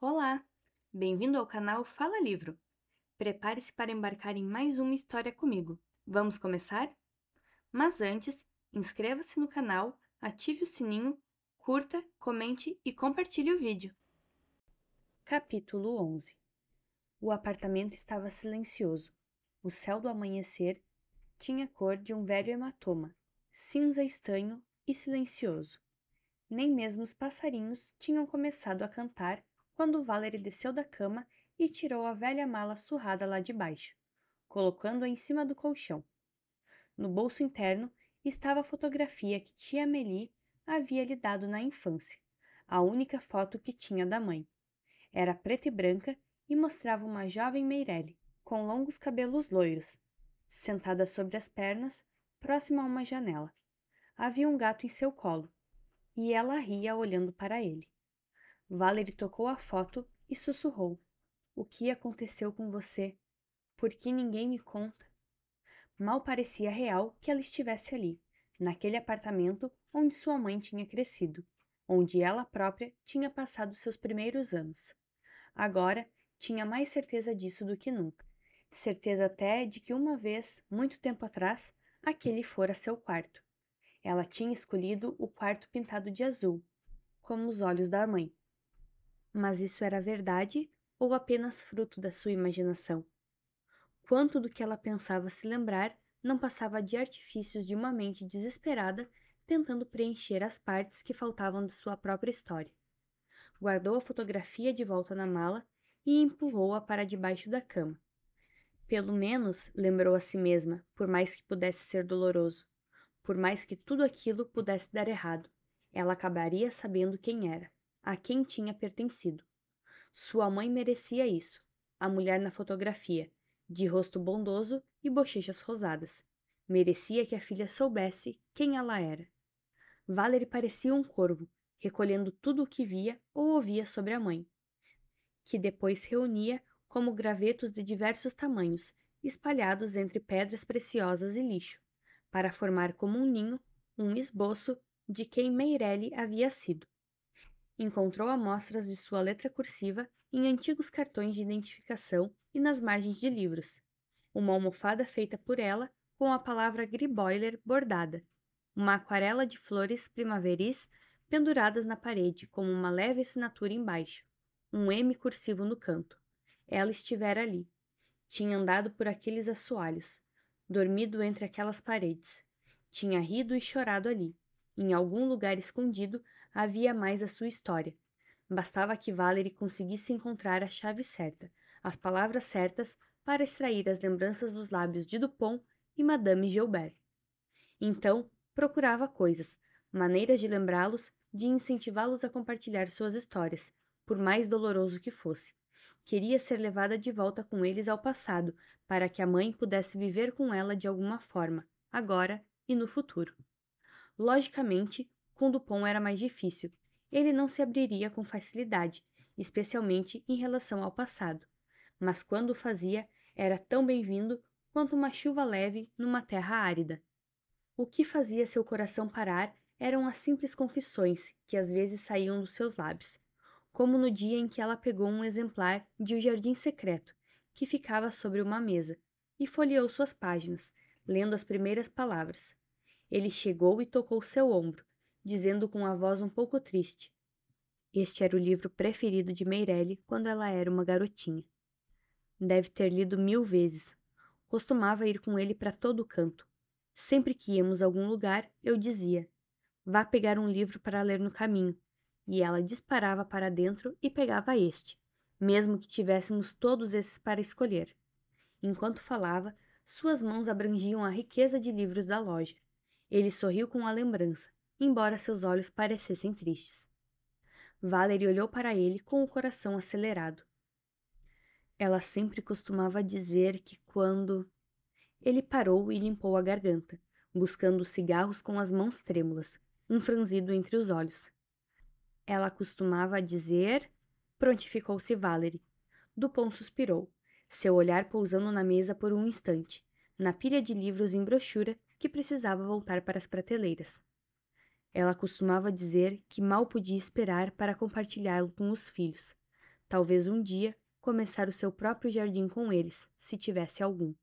Olá! Bem-vindo ao canal Fala Livro. Prepare-se para embarcar em mais uma história comigo. Vamos começar? Mas antes, inscreva-se no canal, ative o sininho, curta, comente e compartilhe o vídeo. Capítulo 11. O apartamento estava silencioso. O céu do amanhecer tinha cor de um velho hematoma, cinza estanho e silencioso. Nem mesmo os passarinhos tinham começado a cantar quando Valerie desceu da cama e tirou a velha mala surrada lá de baixo, colocando-a em cima do colchão. No bolso interno estava a fotografia que tia Amélie havia lhe dado na infância, a única foto que tinha da mãe. Era preta e branca e mostrava uma jovem Meirelle, com longos cabelos loiros, sentada sobre as pernas, próxima a uma janela. Havia um gato em seu colo, e ela ria olhando para ele. Valerie tocou a foto e sussurrou: "O que aconteceu com você? Por que ninguém me conta?" Mal parecia real que ela estivesse ali, naquele apartamento onde sua mãe tinha crescido, onde ela própria tinha passado seus primeiros anos. Agora tinha mais certeza disso do que nunca. Certeza até de que uma vez, muito tempo atrás, aquele fora seu quarto. Ela tinha escolhido o quarto pintado de azul, como os olhos da mãe. Mas isso era verdade ou apenas fruto da sua imaginação? Quanto do que ela pensava se lembrar não passava de artifícios de uma mente desesperada tentando preencher as partes que faltavam de sua própria história. Guardou a fotografia de volta na mala e empurrou-a para debaixo da cama. Pelo menos, lembrou a si mesma, por mais que pudesse ser doloroso, por mais que tudo aquilo pudesse dar errado, ela acabaria sabendo quem era, a quem tinha pertencido. Sua mãe merecia isso, a mulher na fotografia, de rosto bondoso e bochechas rosadas. Merecia que a filha soubesse quem ela era. Valerie parecia um corvo, recolhendo tudo o que via ou ouvia sobre a mãe, que depois reunia como gravetos de diversos tamanhos, espalhados entre pedras preciosas e lixo, para formar como um ninho um esboço de quem Meirelle havia sido. Encontrou amostras de sua letra cursiva em antigos cartões de identificação e nas margens de livros. Uma almofada feita por ela com a palavra Griboiler bordada. Uma aquarela de flores primaveris penduradas na parede como uma leve assinatura embaixo. Um M cursivo no canto. Ela estivera ali. Tinha andado por aqueles assoalhos, dormido entre aquelas paredes. Tinha rido e chorado ali. Em algum lugar escondido havia mais a sua história. Bastava que Valerie conseguisse encontrar a chave certa, as palavras certas para extrair as lembranças dos lábios de Dupont e Madame Gilbert. Então, procurava coisas, maneiras de lembrá-los, de incentivá-los a compartilhar suas histórias, por mais doloroso que fosse. Queria ser levada de volta com eles ao passado, para que a mãe pudesse viver com ela de alguma forma, agora e no futuro. Logicamente, com Dupont era mais difícil. Ele não se abriria com facilidade, especialmente em relação ao passado. Mas quando o fazia, era tão bem-vindo quanto uma chuva leve numa terra árida. O que fazia seu coração parar eram as simples confissões que às vezes saíam dos seus lábios, como no dia em que ela pegou um exemplar de O Jardim Secreto, que ficava sobre uma mesa, e folheou suas páginas, lendo as primeiras palavras. Ele chegou e tocou seu ombro, dizendo com a voz um pouco triste: "Este era o livro preferido de Meirelle quando ela era uma garotinha. Deve ter lido 1000 vezes. Costumava ir com ele para todo canto. Sempre que íamos a algum lugar, eu dizia: vá pegar um livro para ler no caminho. E ela disparava para dentro e pegava este, mesmo que tivéssemos todos esses para escolher. Enquanto falava, suas mãos abrangiam a riqueza de livros da loja. Ele sorriu com a lembrança, embora seus olhos parecessem tristes. Valerie olhou para ele com o coração acelerado. Ela sempre costumava dizer que quando... Ele parou e limpou a garganta, buscando os cigarros com as mãos trêmulas, um franzido entre os olhos. Ela costumava dizer... Prontificou-se Valerie. Dupont suspirou, seu olhar pousando na mesa por um instante, na pilha de livros em brochura que precisava voltar para as prateleiras. Ela costumava dizer que mal podia esperar para compartilhá-lo com os filhos. Talvez um dia começar o seu próprio jardim com eles, se tivesse algum.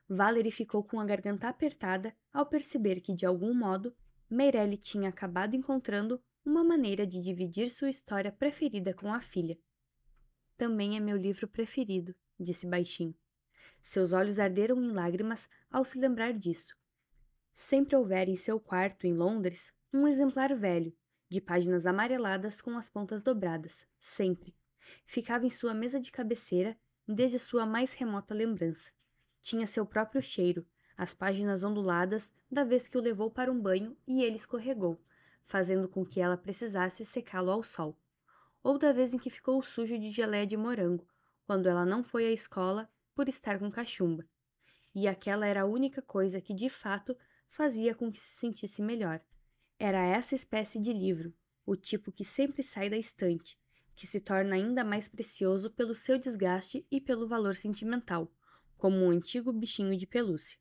Valerie ficou com a garganta apertada ao perceber que, de algum modo, Meirelle tinha acabado encontrando uma maneira de dividir sua história preferida com a filha. Também é meu livro preferido, disse baixinho. Seus olhos arderam em lágrimas ao se lembrar disso. Sempre houvera em seu quarto, em Londres, um exemplar velho, de páginas amareladas com as pontas dobradas, sempre. Ficava em sua mesa de cabeceira desde sua mais remota lembrança. Tinha seu próprio cheiro, as páginas onduladas da vez que o levou para um banho e ele escorregou, fazendo com que ela precisasse secá-lo ao sol. Ou da vez em que ficou sujo de geleia de morango, quando ela não foi à escola por estar com cachumba. E aquela era a única coisa que, de fato, fazia com que se sentisse melhor. Era essa espécie de livro, o tipo que sempre sai da estante, que se torna ainda mais precioso pelo seu desgaste e pelo valor sentimental, como um antigo bichinho de pelúcia.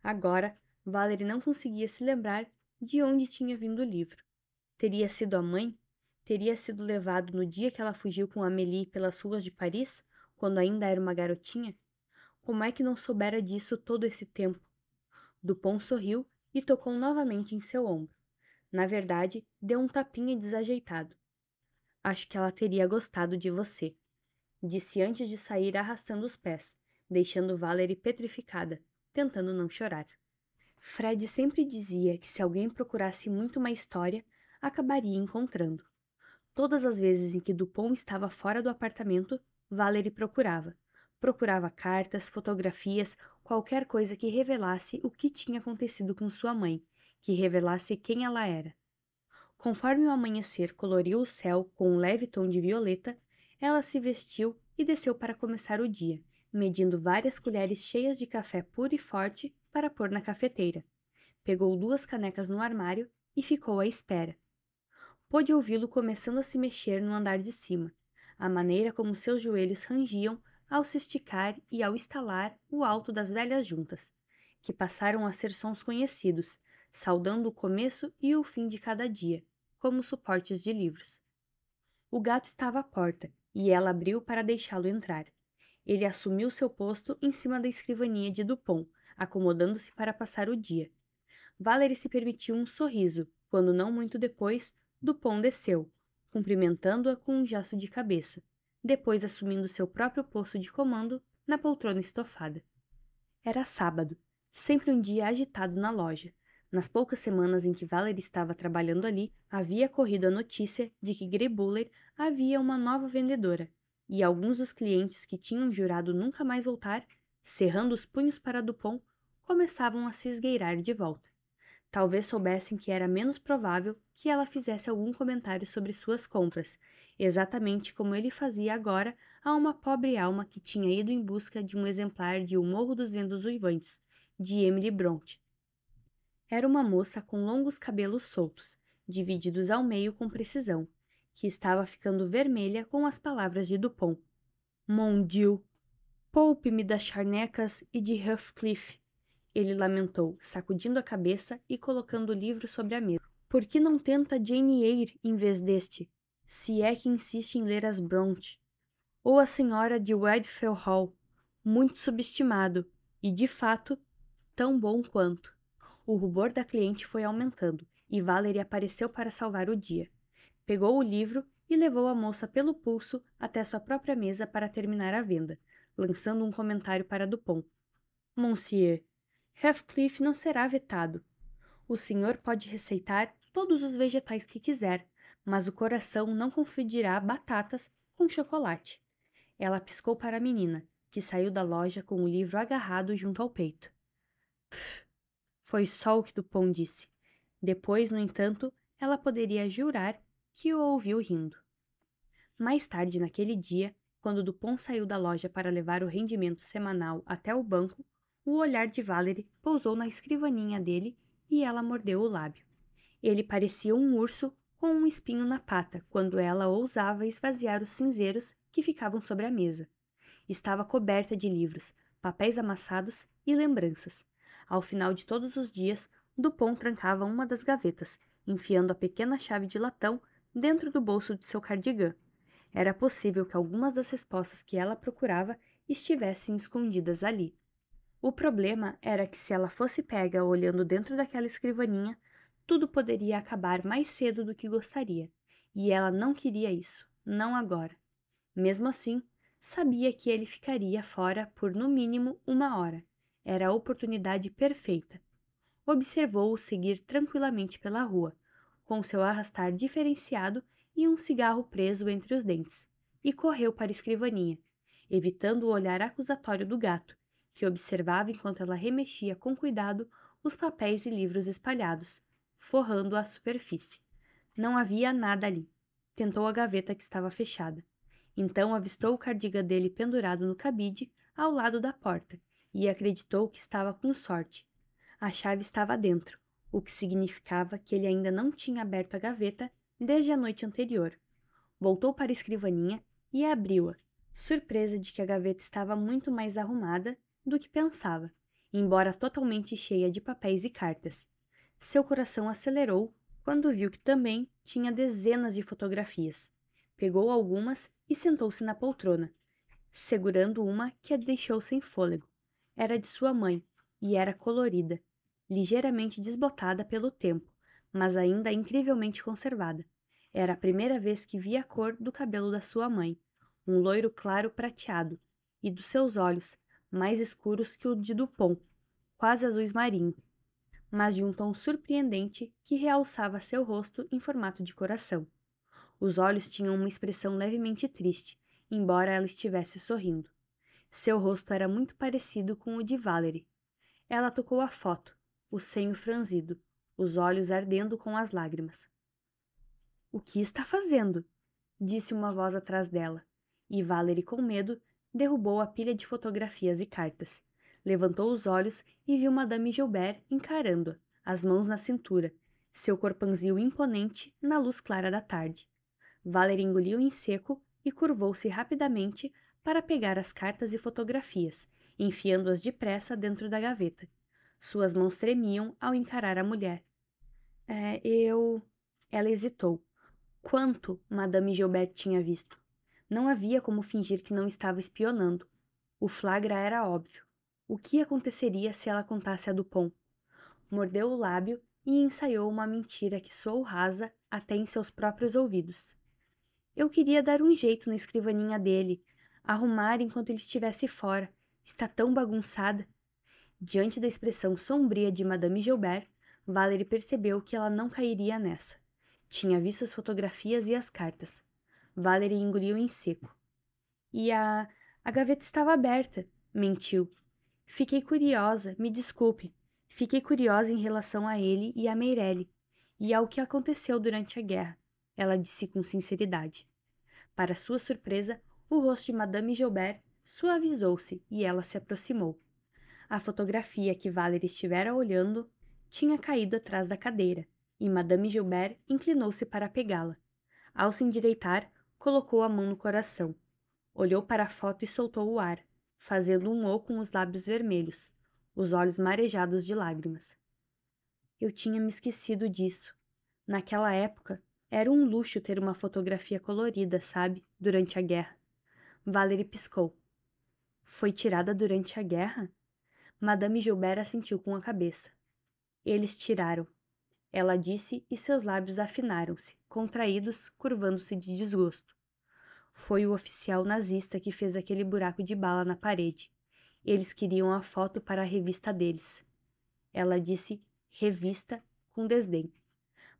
Agora, Valerie não conseguia se lembrar de onde tinha vindo o livro. Teria sido a mãe? Teria sido levado no dia que ela fugiu com Amélie pelas ruas de Paris, quando ainda era uma garotinha? Como é que não soubera disso todo esse tempo? Dupont sorriu e tocou novamente em seu ombro. Na verdade, deu um tapinha desajeitado. Acho que ela teria gostado de você, disse antes de sair arrastando os pés, deixando Valerie petrificada, tentando não chorar. Fred sempre dizia que se alguém procurasse muito uma história, acabaria encontrando. Todas as vezes em que Dupont estava fora do apartamento, Valerie procurava. Procurava cartas, fotografias, qualquer coisa que revelasse o que tinha acontecido com sua mãe, que revelasse quem ela era. Conforme o amanhecer coloriu o céu com um leve tom de violeta, ela se vestiu e desceu para começar o dia, medindo várias colheres cheias de café puro e forte para pôr na cafeteira. Pegou 2 canecas no armário e ficou à espera. Pôde ouvi-lo começando a se mexer no andar de cima, a maneira como seus joelhos rangiam ao se esticar e ao estalar o alto das velhas juntas, que passaram a ser sons conhecidos, saudando o começo e o fim de cada dia, como suportes de livros. O gato estava à porta, e ela abriu para deixá-lo entrar. Ele assumiu seu posto em cima da escrivaninha de Dupont, acomodando-se para passar o dia. Valerie se permitiu um sorriso, quando não muito depois, Dupont desceu, cumprimentando-a com um gesto de cabeça, depois assumindo seu próprio posto de comando na poltrona estofada. Era sábado, sempre um dia agitado na loja. Nas poucas semanas em que Valerie estava trabalhando ali, havia corrido a notícia de que Greybuller havia uma nova vendedora, e alguns dos clientes que tinham jurado nunca mais voltar, cerrando os punhos para Dupont, começavam a se esgueirar de volta. Talvez soubessem que era menos provável que ela fizesse algum comentário sobre suas compras, exatamente como ele fazia agora a uma pobre alma que tinha ido em busca de um exemplar de O Morro dos Ventos Uivantes, de Emily Brontë. Era uma moça com longos cabelos soltos, divididos ao meio com precisão, que estava ficando vermelha com as palavras de Dupont. Mon Dieu! Poupe-me das charnecas e de Heathcliff, ele lamentou, sacudindo a cabeça e colocando o livro sobre a mesa. Por que não tenta Jane Eyre em vez deste? Se é que insiste em ler as Brontë. Ou a senhora de Wildfell Hall, muito subestimado, e, de fato, tão bom quanto. O rubor da cliente foi aumentando, e Valerie apareceu para salvar o dia. Pegou o livro e levou a moça pelo pulso até sua própria mesa para terminar a venda, lançando um comentário para Dupont. Monsieur, Heathcliff não será vetado. O senhor pode receitar todos os vegetais que quiser, mas o coração não confundirá batatas com chocolate. Ela piscou para a menina, que saiu da loja com o livro agarrado junto ao peito. Pff, foi só o que Dupont disse. Depois, no entanto, ela poderia jurar que o ouviu rindo. Mais tarde naquele dia, quando Dupont saiu da loja para levar o rendimento semanal até o banco, o olhar de Valerie pousou na escrivaninha dele e ela mordeu o lábio. Ele parecia um urso com um espinho na pata quando ela ousava esvaziar os cinzeiros que ficavam sobre a mesa. Estava coberta de livros, papéis amassados e lembranças. Ao final de todos os dias, Dupont trancava uma das gavetas, enfiando a pequena chave de latão dentro do bolso de seu cardigã. Era possível que algumas das respostas que ela procurava estivessem escondidas ali. O problema era que se ela fosse pega olhando dentro daquela escrivaninha, tudo poderia acabar mais cedo do que gostaria, e ela não queria isso, não agora. Mesmo assim, sabia que ele ficaria fora por no mínimo 1 hora. Era a oportunidade perfeita. Observou-o seguir tranquilamente pela rua, com seu arrastar diferenciado e um cigarro preso entre os dentes, e correu para a escrivaninha, evitando o olhar acusatório do gato, que observava enquanto ela remexia com cuidado os papéis e livros espalhados, forrando a superfície. Não havia nada ali. Tentou a gaveta que estava fechada. Então avistou o cardigan dele pendurado no cabide, ao lado da porta, e acreditou que estava com sorte. A chave estava dentro, o que significava que ele ainda não tinha aberto a gaveta desde a noite anterior. Voltou para a escrivaninha e abriu-a, surpresa de que a gaveta estava muito mais arrumada do que pensava, embora totalmente cheia de papéis e cartas. Seu coração acelerou quando viu que também tinha dezenas de fotografias. Pegou algumas e sentou-se na poltrona, segurando uma que a deixou sem fôlego. Era de sua mãe e era colorida, ligeiramente desbotada pelo tempo, mas ainda incrivelmente conservada. Era a primeira vez que via a cor do cabelo da sua mãe, um loiro claro prateado, e dos seus olhos, mais escuros que o de Dupont, quase azuis marinho, mas de um tom surpreendente que realçava seu rosto em formato de coração. Os olhos tinham uma expressão levemente triste, embora ela estivesse sorrindo. Seu rosto era muito parecido com o de Valerie. Ela tocou a foto, o senho franzido, os olhos ardendo com as lágrimas. "O que está fazendo?" disse uma voz atrás dela, e Valerie, com medo, derrubou a pilha de fotografias e cartas. Levantou os olhos e viu Madame Gilbert encarando-a, as mãos na cintura, seu corpanzil imponente na luz clara da tarde. Valerie engoliu em seco e curvou-se rapidamente para pegar as cartas e fotografias, enfiando-as depressa dentro da gaveta. Suas mãos tremiam ao encarar a mulher. Eu... Ela hesitou. Quanto Madame Gilbert tinha visto? Não havia como fingir que não estava espionando. O flagra era óbvio. O que aconteceria se ela contasse a Dupont? Mordeu o lábio e ensaiou uma mentira que soou rasa até em seus próprios ouvidos. Eu queria dar um jeito na escrivaninha dele, arrumar enquanto ele estivesse fora. Está tão bagunçada. Diante da expressão sombria de Madame Gilbert, Valerie percebeu que ela não cairia nessa. Tinha visto as fotografias e as cartas. Valerie engoliu em seco. E a gaveta estava aberta, mentiu. Fiquei curiosa, me desculpe. Fiquei curiosa em relação a ele e a Meirelle, e ao que aconteceu durante a guerra, ela disse com sinceridade. Para sua surpresa, o rosto de Madame Gilbert suavizou-se e ela se aproximou. A fotografia que Valerie estivera olhando tinha caído atrás da cadeira, e Madame Gilbert inclinou-se para pegá-la. Ao se endireitar, colocou a mão no coração. Olhou para a foto e soltou o ar, fazendo um O com os lábios vermelhos, os olhos marejados de lágrimas. Eu tinha me esquecido disso. Naquela época, era um luxo ter uma fotografia colorida, sabe, durante a guerra. Valerie piscou. Foi tirada durante a guerra? Madame Gilbert assentiu com a cabeça. Eles tiraram, ela disse e seus lábios afinaram-se, contraídos, curvando-se de desgosto. Foi o oficial nazista que fez aquele buraco de bala na parede. Eles queriam a foto para a revista deles. Ela disse revista com desdém.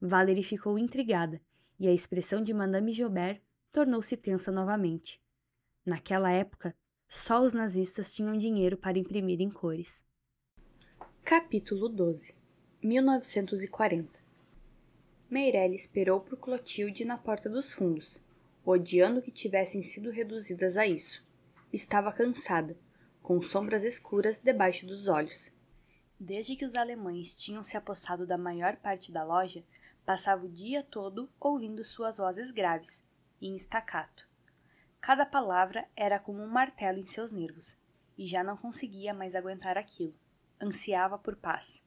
Valerie ficou intrigada, e a expressão de Madame Gilbert tornou-se tensa novamente. Naquela época, só os nazistas tinham dinheiro para imprimir em cores. Capítulo 12. 1940. Meirelle esperou por Clotilde na porta dos fundos, odiando que tivessem sido reduzidas a isso. Estava cansada, com sombras escuras debaixo dos olhos. Desde que os alemães tinham se apossado da maior parte da loja, passava o dia todo ouvindo suas vozes graves, em staccato. Cada palavra era como um martelo em seus nervos, e já não conseguia mais aguentar aquilo. Ansiava por paz.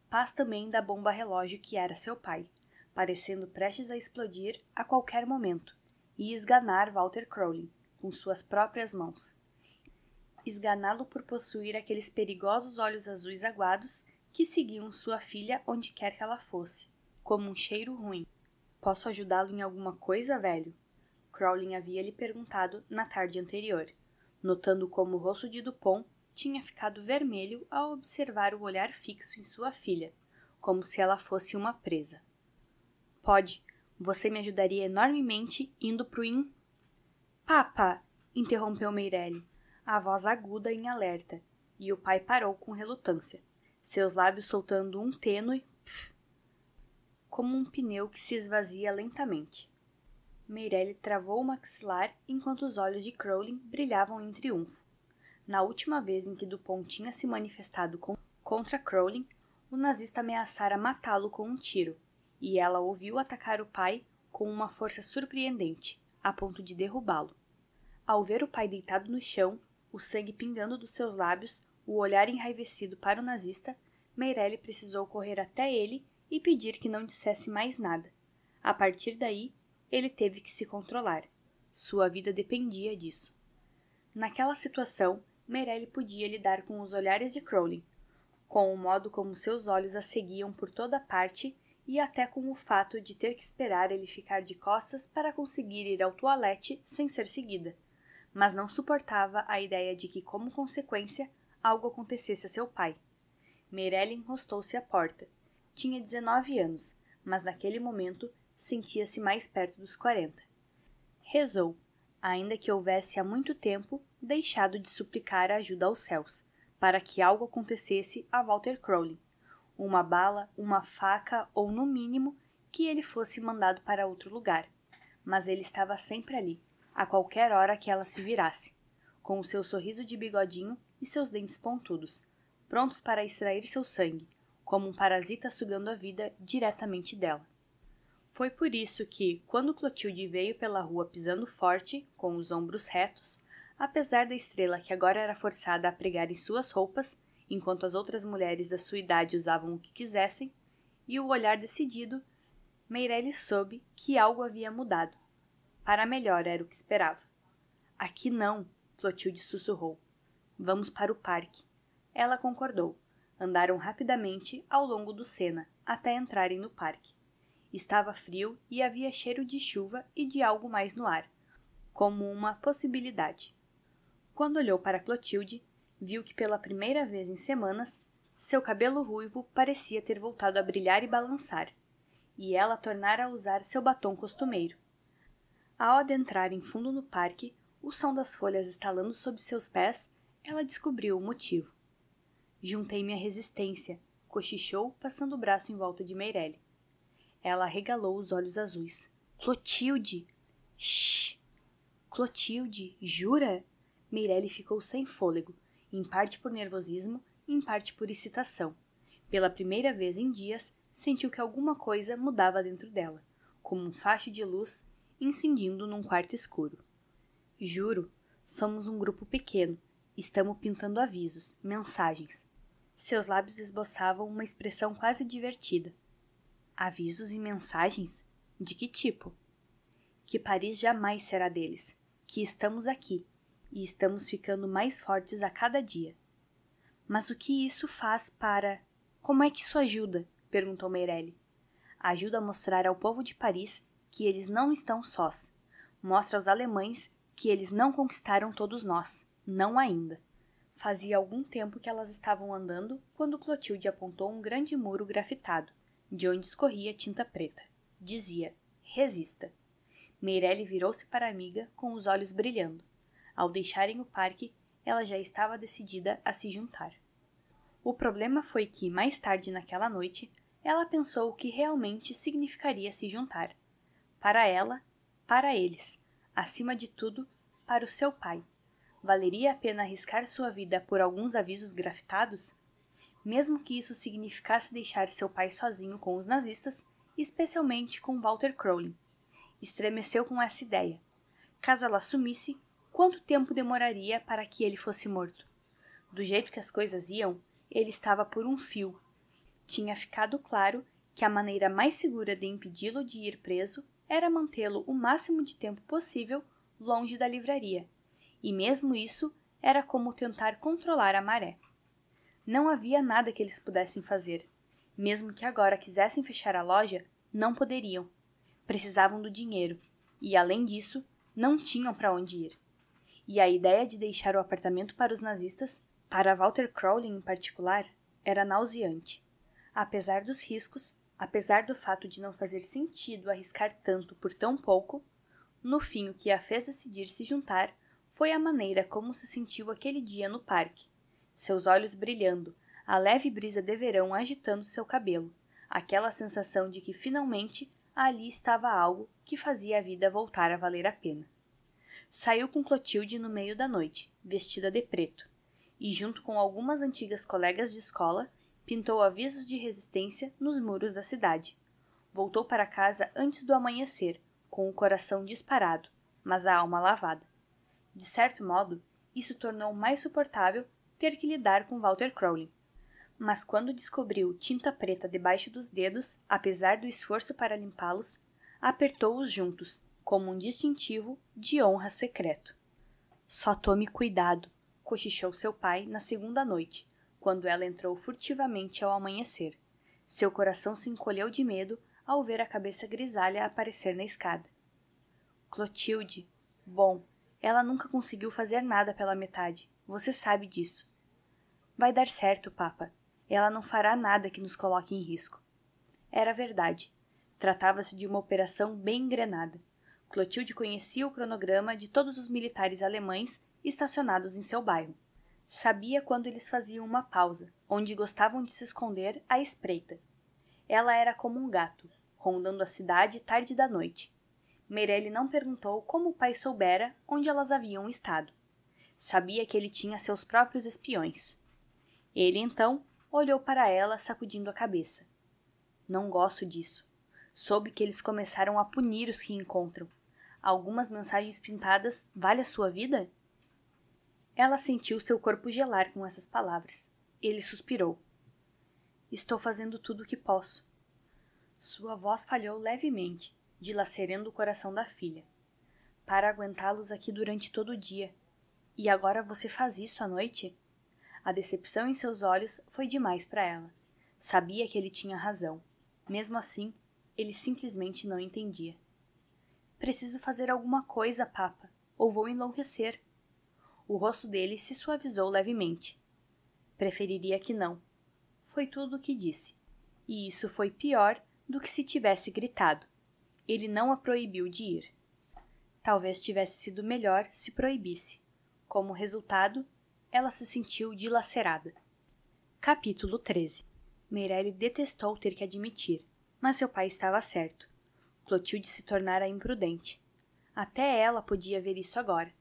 Paz também da bomba relógio que era seu pai, parecendo prestes a explodir a qualquer momento, e esganar Walter Crowley com suas próprias mãos. Esganá-lo por possuir aqueles perigosos olhos azuis aguados que seguiam sua filha onde quer que ela fosse, como um cheiro ruim. Posso ajudá-lo em alguma coisa, velho? Crowley havia lhe perguntado na tarde anterior, notando como o rosto de Dupont tinha ficado vermelho ao observar o olhar fixo em sua filha, como se ela fosse uma presa. Pode, você me ajudaria enormemente indo pro Papa! Interrompeu Meirelle, a voz aguda em alerta, e o pai parou com relutância, seus lábios soltando um tênue pf, como um pneu que se esvazia lentamente. Meirelle travou o maxilar enquanto os olhos de Crowley brilhavam em triunfo. Na última vez em que Dupont tinha se manifestado contra Crowley, o nazista ameaçara matá-lo com um tiro, e ela ouviu atacar o pai com uma força surpreendente, a ponto de derrubá-lo. Ao ver o pai deitado no chão, o sangue pingando dos seus lábios, o olhar enraivecido para o nazista, Meirelle precisou correr até ele e pedir que não dissesse mais nada. A partir daí, ele teve que se controlar. Sua vida dependia disso. Naquela situação, Meirelle podia lidar com os olhares de Crowley, com o modo como seus olhos a seguiam por toda parte e até com o fato de ter que esperar ele ficar de costas para conseguir ir ao toalete sem ser seguida, mas não suportava a ideia de que, como consequência, algo acontecesse a seu pai. Meirelle encostou-se à porta. Tinha 19 anos, mas naquele momento sentia-se mais perto dos 40. Rezou, ainda que houvesse há muito tempo deixado de suplicar a ajuda aos céus, para que algo acontecesse a Walter Crowley. Uma bala, uma faca ou, no mínimo, que ele fosse mandado para outro lugar. Mas ele estava sempre ali, a qualquer hora que ela se virasse, com o seu sorriso de bigodinho e seus dentes pontudos, prontos para extrair seu sangue, como um parasita sugando a vida diretamente dela. Foi por isso que, quando Clotilde veio pela rua pisando forte, com os ombros retos, apesar da estrela que agora era forçada a pregar em suas roupas, enquanto as outras mulheres da sua idade usavam o que quisessem, e o olhar decidido, Meirelle soube que algo havia mudado. Para melhor era o que esperava. Aqui não, Clotilde sussurrou. Vamos para o parque. Ela concordou. Andaram rapidamente ao longo do Sena, até entrarem no parque. Estava frio e havia cheiro de chuva e de algo mais no ar, como uma possibilidade. Quando olhou para Clotilde, viu que pela primeira vez em semanas, seu cabelo ruivo parecia ter voltado a brilhar e balançar, e ela tornara a usar seu batom costumeiro. Ao adentrarem fundo no parque, o som das folhas estalando sob seus pés, ela descobriu o motivo. Juntei-me à resistência, cochichou, passando o braço em volta de Meirelle. Ela arregalou os olhos azuis. Clotilde! Shhh! Clotilde, jura? Meirelle ficou sem fôlego, em parte por nervosismo, em parte por excitação. Pela primeira vez em dias, sentiu que alguma coisa mudava dentro dela, como um facho de luz incendindo num quarto escuro. Juro, somos um grupo pequeno, estamos pintando avisos, mensagens. Seus lábios esboçavam uma expressão quase divertida. Avisos e mensagens? De que tipo? Que Paris jamais será deles, que estamos aqui, e estamos ficando mais fortes a cada dia. Mas o que isso faz para... Como é que isso ajuda? Perguntou Meirelle. Ajuda a mostrar ao povo de Paris que eles não estão sós. Mostra aos alemães que eles não conquistaram todos nós, não ainda. Fazia algum tempo que elas estavam andando quando Clotilde apontou um grande muro grafitado, de onde escorria tinta preta. Dizia, resista. Meirelle virou-se para a amiga com os olhos brilhando. Ao deixarem o parque, ela já estava decidida a se juntar. O problema foi que, mais tarde naquela noite, ela pensou o que realmente significaria se juntar. Para ela, para eles, acima de tudo, para o seu pai. Valeria a pena arriscar sua vida por alguns avisos grafitados? Mesmo que isso significasse deixar seu pai sozinho com os nazistas, especialmente com Walter Crowley. Estremeceu com essa ideia. Caso ela sumisse, quanto tempo demoraria para que ele fosse morto? Do jeito que as coisas iam, ele estava por um fio. Tinha ficado claro que a maneira mais segura de impedi-lo de ir preso era mantê-lo o máximo de tempo possível longe da livraria, e mesmo isso era como tentar controlar a maré. Não havia nada que eles pudessem fazer. Mesmo que agora quisessem fechar a loja, não poderiam. Precisavam do dinheiro, e além disso, não tinham para onde ir. E a ideia de deixar o apartamento para os nazistas, para Walter Crowley em particular, era nauseante. Apesar dos riscos, apesar do fato de não fazer sentido arriscar tanto por tão pouco, no fim o que a fez decidir se juntar foi a maneira como se sentiu aquele dia no parque. Seus olhos brilhando, a leve brisa de verão agitando seu cabelo, aquela sensação de que finalmente ali estava algo que fazia a vida voltar a valer a pena. Saiu com Clotilde no meio da noite, vestida de preto, e junto com algumas antigas colegas de escola, pintou avisos de resistência nos muros da cidade. Voltou para casa antes do amanhecer, com o coração disparado, mas a alma lavada. De certo modo, isso tornou mais suportável ter que lidar com Walter Crowley. Mas quando descobriu tinta preta debaixo dos dedos, apesar do esforço para limpá-los, apertou-os juntos, como um distintivo de honra secreto. Só tome cuidado, cochichou seu pai na segunda noite, quando ela entrou furtivamente ao amanhecer. Seu coração se encolheu de medo ao ver a cabeça grisalha aparecer na escada. Clotilde, bom, ela nunca conseguiu fazer nada pela metade, você sabe disso. Vai dar certo, papa. Ela não fará nada que nos coloque em risco. Era verdade. Tratava-se de uma operação bem engrenada. Clotilde conhecia o cronograma de todos os militares alemães estacionados em seu bairro. Sabia quando eles faziam uma pausa, onde gostavam de se esconder à espreita. Ela era como um gato, rondando a cidade tarde da noite. Meirelle não perguntou como o pai soubera onde elas haviam estado. Sabia que ele tinha seus próprios espiões. Ele, então, olhou para ela, sacudindo a cabeça. Não gosto disso. Soube que eles começaram a punir os que encontram. Algumas mensagens pintadas vale a sua vida? Ela sentiu seu corpo gelar com essas palavras. Ele suspirou. Estou fazendo tudo o que posso. Sua voz falhou levemente, dilacerando o coração da filha. Para aguentá-los aqui durante todo o dia. E agora você faz isso à noite? A decepção em seus olhos foi demais para ela. Sabia que ele tinha razão. Mesmo assim, ele simplesmente não entendia. Preciso fazer alguma coisa, papa, ou vou enlouquecer. O rosto dele se suavizou levemente. Preferiria que não. Foi tudo o que disse. E isso foi pior do que se tivesse gritado. Ele não a proibiu de ir. Talvez tivesse sido melhor se proibisse. Como resultado, ela se sentiu dilacerada. Capítulo 13. Meirelle detestou ter que admitir, mas seu pai estava certo. Clotilde se tornara imprudente. Até ela podia ver isso agora.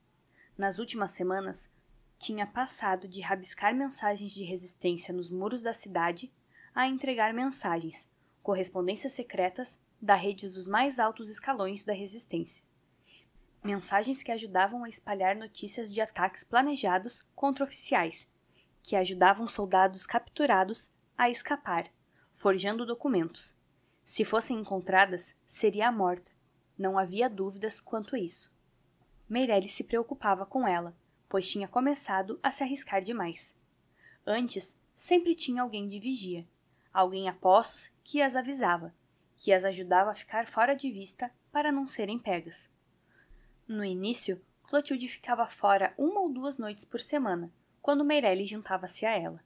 Nas últimas semanas, tinha passado de rabiscar mensagens de resistência nos muros da cidade a entregar mensagens, correspondências secretas da rede dos mais altos escalões da resistência. Mensagens que ajudavam a espalhar notícias de ataques planejados contra oficiais, que ajudavam soldados capturados a escapar, forjando documentos. Se fossem encontradas, seria morta. Não havia dúvidas quanto a isso. Meirelle se preocupava com ela, pois tinha começado a se arriscar demais. Antes, sempre tinha alguém de vigia, alguém a postos que as avisava, que as ajudava a ficar fora de vista para não serem pegas. No início, Clotilde ficava fora 1 ou 2 noites por semana, quando Meirelle juntava-se a ela.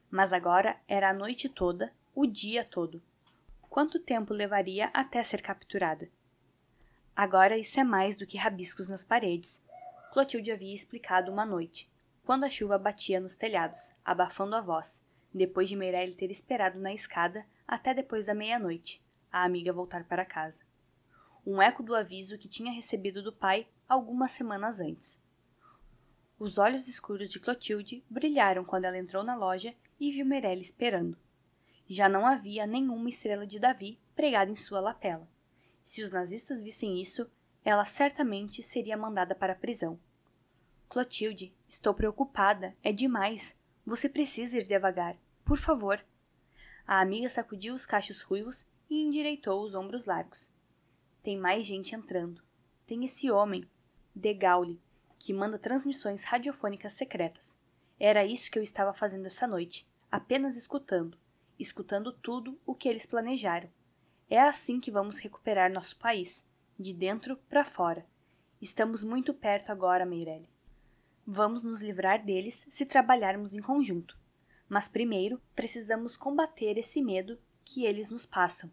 Mas agora era a noite toda, o dia todo. Quanto tempo levaria até ser capturada? Agora isso é mais do que rabiscos nas paredes. Clotilde havia explicado uma noite, quando a chuva batia nos telhados, abafando a voz, depois de Meirelle ter esperado na escada até depois da meia-noite, a amiga voltar para casa. Um eco do aviso que tinha recebido do pai algumas semanas antes. Os olhos escuros de Clotilde brilharam quando ela entrou na loja e viu Meirelle esperando. Já não havia nenhuma estrela de Davi pregada em sua lapela. Se os nazistas vissem isso, ela certamente seria mandada para a prisão. Clotilde, estou preocupada, é demais. Você precisa ir devagar, por favor. A amiga sacudiu os cachos ruivos e endireitou os ombros largos. Tem mais gente entrando. Tem esse homem, De Gaulle, que manda transmissões radiofônicas secretas. Era isso que eu estava fazendo essa noite, apenas escutando tudo o que eles planejaram. É assim que vamos recuperar nosso país, de dentro para fora. Estamos muito perto agora, Meirelle. Vamos nos livrar deles se trabalharmos em conjunto. Mas primeiro precisamos combater esse medo que eles nos passam.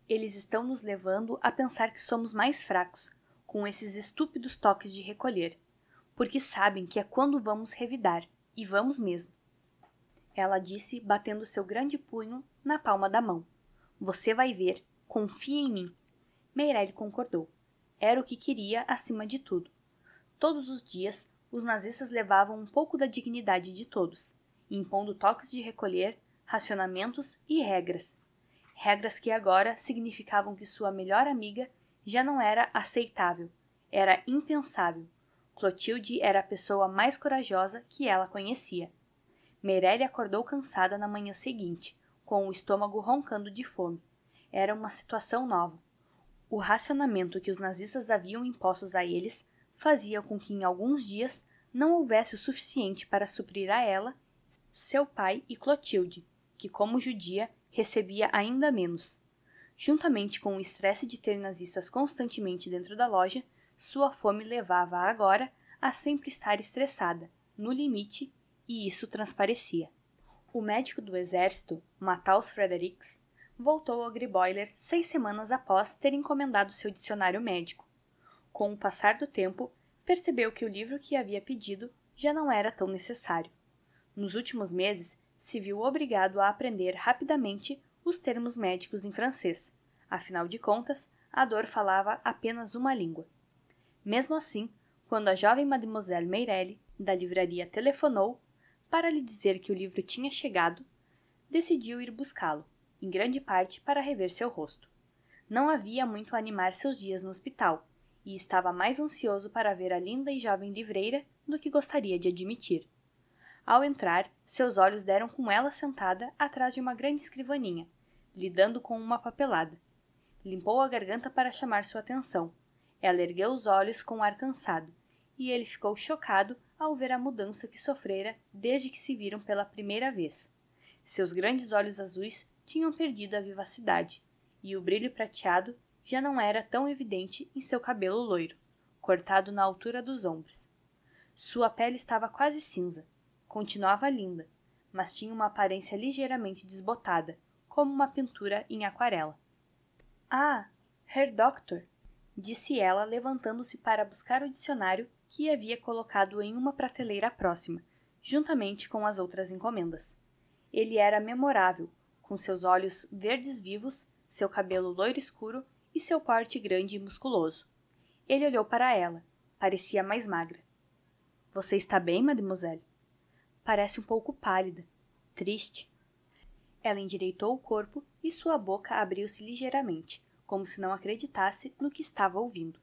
Eles estão nos levando a pensar que somos mais fracos, com esses estúpidos toques de recolher, porque sabem que é quando vamos revidar, e vamos mesmo. Ela disse, batendo seu grande punho na palma da mão. Você vai ver, confia em mim. Meirelle concordou. Era o que queria acima de tudo. Todos os dias, os nazistas levavam um pouco da dignidade de todos, impondo toques de recolher, racionamentos e regras. Regras que agora significavam que sua melhor amiga já não era aceitável, era impensável. Clotilde era a pessoa mais corajosa que ela conhecia. Meirelle acordou cansada na manhã seguinte, com o estômago roncando de fome. Era uma situação nova. O racionamento que os nazistas haviam impostos a eles fazia com que em alguns dias não houvesse o suficiente para suprir a ela, seu pai e Clotilde, que como judia recebia ainda menos. Juntamente com o estresse de ter nazistas constantemente dentro da loja, sua fome levava-a agora a sempre estar estressada, no limite, e isso transparecia. O médico do exército, Matthaus Fredericks, voltou ao Greenboiler 6 semanas após ter encomendado seu dicionário médico. Com o passar do tempo, percebeu que o livro que havia pedido já não era tão necessário. Nos últimos meses, se viu obrigado a aprender rapidamente os termos médicos em francês. Afinal de contas, a dor falava apenas uma língua. Mesmo assim, quando a jovem Mademoiselle Meirelle, da livraria, telefonou para lhe dizer que o livro tinha chegado, decidiu ir buscá-lo, em grande parte para rever seu rosto. Não havia muito a animar seus dias no hospital, e estava mais ansioso para ver a linda e jovem livreira do que gostaria de admitir. Ao entrar, seus olhos deram com ela sentada atrás de uma grande escrivaninha, lidando com uma papelada. Limpou a garganta para chamar sua atenção. Ela ergueu os olhos com um ar cansado, e ele ficou chocado ao ver a mudança que sofrera desde que se viram pela primeira vez. Seus grandes olhos azuis tinham perdido a vivacidade, e o brilho prateado já não era tão evidente em seu cabelo loiro, cortado na altura dos ombros. Sua pele estava quase cinza. Continuava linda, mas tinha uma aparência ligeiramente desbotada, como uma pintura em aquarela. « Ah, Herr Doktor! » disse ela, levantando-se para buscar o dicionário que havia colocado em uma prateleira próxima, juntamente com as outras encomendas. Ele era memorável, com seus olhos verdes vivos, seu cabelo loiro escuro e seu porte grande e musculoso. Ele olhou para ela. Parecia mais magra. « Você está bem, mademoiselle? Parece um pouco pálida. Triste. » Ela endireitou o corpo e sua boca abriu-se ligeiramente, como se não acreditasse no que estava ouvindo.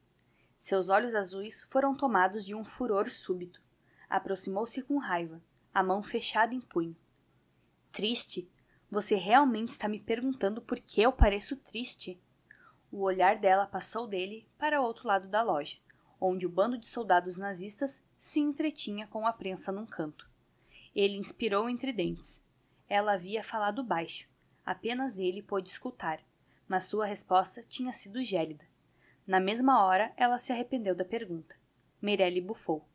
Seus olhos azuis foram tomados de um furor súbito. Aproximou-se com raiva, a mão fechada em punho. « Triste? Você realmente está me perguntando por que eu pareço triste? » O olhar dela passou dele para o outro lado da loja, onde o bando de soldados nazistas se entretinha com a prensa num canto. Ele inspirou entre dentes. Ela havia falado baixo. Apenas ele pôde escutar, mas sua resposta tinha sido gélida. Na mesma hora, ela se arrependeu da pergunta. Meirelle bufou.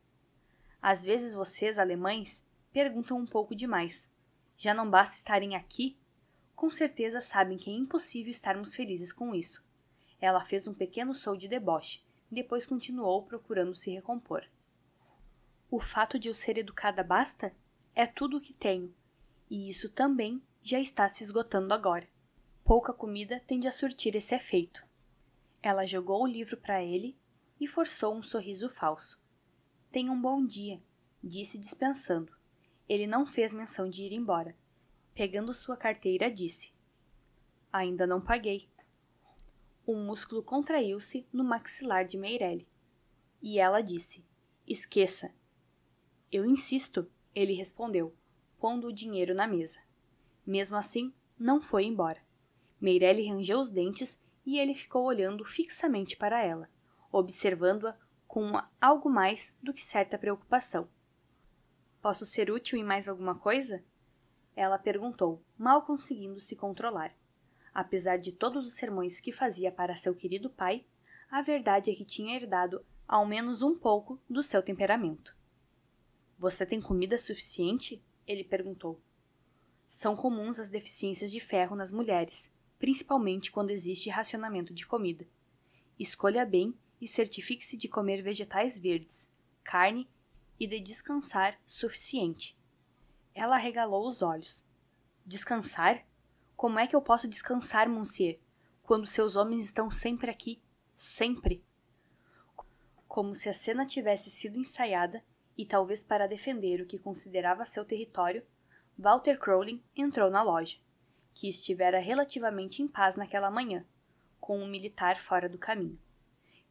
Às vezes vocês, alemães, perguntam um pouco demais. Já não basta estarem aqui? Com certeza sabem que é impossível estarmos felizes com isso. Ela fez um pequeno show de deboche, depois continuou procurando se recompor. O fato de eu ser educada basta? É tudo o que tenho, e isso também já está se esgotando agora. Pouca comida tende a surtir esse efeito. Ela jogou o livro para ele e forçou um sorriso falso. Tenha um bom dia, disse dispensando. Ele não fez menção de ir embora. Pegando sua carteira, disse. Ainda não paguei. Um músculo contraiu-se no maxilar de Meirelle. E ela disse, esqueça. Eu insisto, ele respondeu, pondo o dinheiro na mesa. Mesmo assim, não foi embora. Meirelle rangeu os dentes e ele ficou olhando fixamente para ela, observando-a com algo mais do que certa preocupação. Posso ser útil em mais alguma coisa? Ela perguntou, mal conseguindo se controlar. Apesar de todos os sermões que fazia para seu querido pai, a verdade é que tinha herdado ao menos um pouco do seu temperamento. Você tem comida suficiente? Ele perguntou. São comuns as deficiências de ferro nas mulheres, principalmente quando existe racionamento de comida. Escolha bem e certifique-se de comer vegetais verdes, carne e de descansar suficiente. Ela arregalou os olhos. Descansar? Como é que eu posso descansar, monsieur, quando seus homens estão sempre aqui? Sempre! Como se a cena tivesse sido ensaiada, e talvez para defender o que considerava seu território, Walter Crowley entrou na loja, que estivera relativamente em paz naquela manhã, com um militar fora do caminho.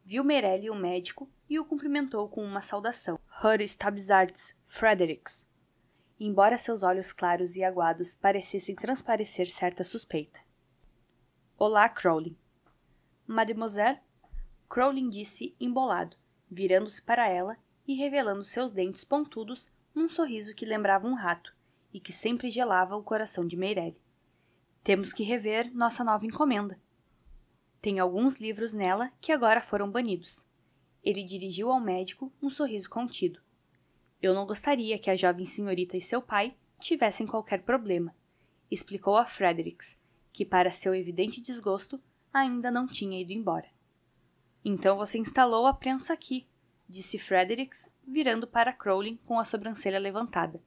Viu Meirelle, o médico, e o cumprimentou com uma saudação. Herr Stabsarts Fredericks, embora seus olhos claros e aguados parecessem transparecer certa suspeita. Olá, Crowley. Mademoiselle? Crowley disse embolado, virando-se para ela e revelando seus dentes pontudos num sorriso que lembrava um rato e que sempre gelava o coração de Meirelle. Temos que rever nossa nova encomenda. Tem alguns livros nela que agora foram banidos. Ele dirigiu ao médico um sorriso contido. Eu não gostaria que a jovem senhorita e seu pai tivessem qualquer problema, explicou a Fredericks, que para seu evidente desgosto ainda não tinha ido embora. Então você instalou a prensa aqui, disse Fredericks, virando para Crowley com a sobrancelha levantada.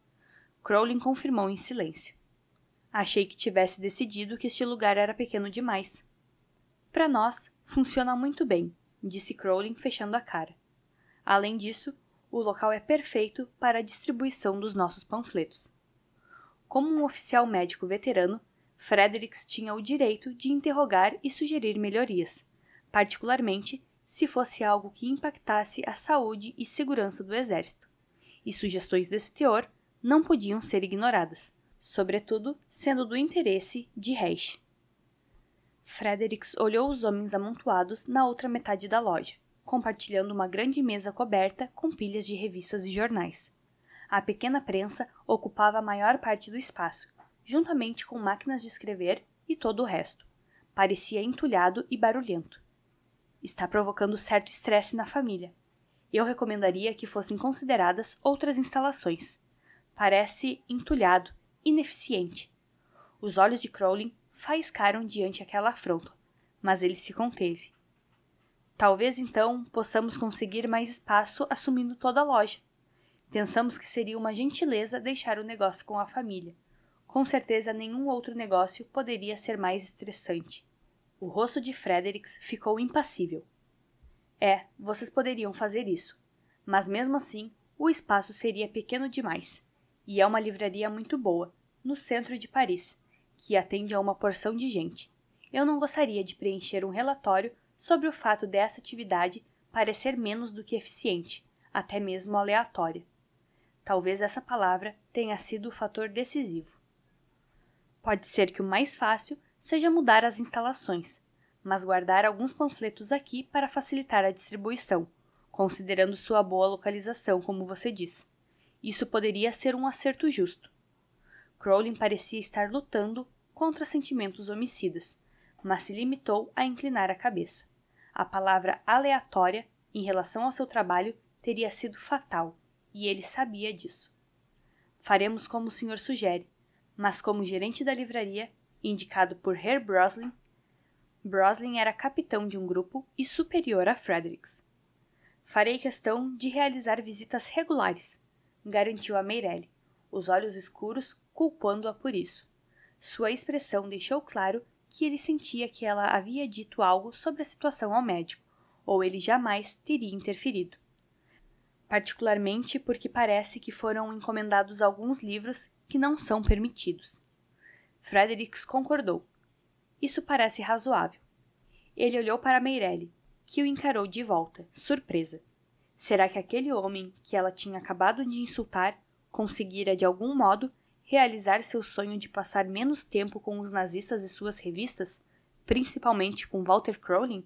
Crowley confirmou em silêncio. Achei que tivesse decidido que este lugar era pequeno demais. Para nós, funciona muito bem, disse Crowley fechando a cara. Além disso, o local é perfeito para a distribuição dos nossos panfletos. Como um oficial médico veterano, Fredericks tinha o direito de interrogar e sugerir melhorias, particularmente se fosse algo que impactasse a saúde e segurança do exército, e sugestões desse teor não podiam ser ignoradas, sobretudo sendo do interesse de Reich. Fredericks olhou os homens amontoados na outra metade da loja, compartilhando uma grande mesa coberta com pilhas de revistas e jornais. A pequena prensa ocupava a maior parte do espaço, juntamente com máquinas de escrever e todo o resto. Parecia entulhado e barulhento. Está provocando certo estresse na família. Eu recomendaria que fossem consideradas outras instalações. Parece entulhado, ineficiente. Os olhos de Crowley faiscaram diante aquela afronta, mas ele se conteve. Talvez então possamos conseguir mais espaço assumindo toda a loja. Pensamos que seria uma gentileza deixar o negócio com a família. Com certeza nenhum outro negócio poderia ser mais estressante. O rosto de Fredericks ficou impassível. Vocês poderiam fazer isso, mas mesmo assim o espaço seria pequeno demais, e é uma livraria muito boa, no centro de Paris, que atende a uma porção de gente. Eu não gostaria de preencher um relatório sobre o fato dessa atividade parecer menos do que eficiente, até mesmo aleatória. Talvez essa palavra tenha sido o fator decisivo. Pode ser que o mais fácil seja mudar as instalações, mas guardar alguns panfletos aqui para facilitar a distribuição, considerando sua boa localização, como você diz. Isso poderia ser um acerto justo. Crowley parecia estar lutando contra sentimentos homicidas, mas se limitou a inclinar a cabeça. A palavra aleatória, em relação ao seu trabalho, teria sido fatal, e ele sabia disso. Faremos como o senhor sugere, mas como gerente da livraria, indicado por Herr Broslin, Broslin era capitão de um grupo e superior a Fredericks. Farei questão de realizar visitas regulares, garantiu a Meirelle, os olhos escuros culpando-a por isso. Sua expressão deixou claro que ele sentia que ela havia dito algo sobre a situação ao médico, ou ele jamais teria interferido. Particularmente porque parece que foram encomendados alguns livros que não são permitidos. Fredericks concordou. Isso parece razoável. Ele olhou para Meirelle, que o encarou de volta, surpresa. Será que aquele homem que ela tinha acabado de insultar conseguira de algum modo realizar seu sonho de passar menos tempo com os nazistas e suas revistas, principalmente com Walter Crowley?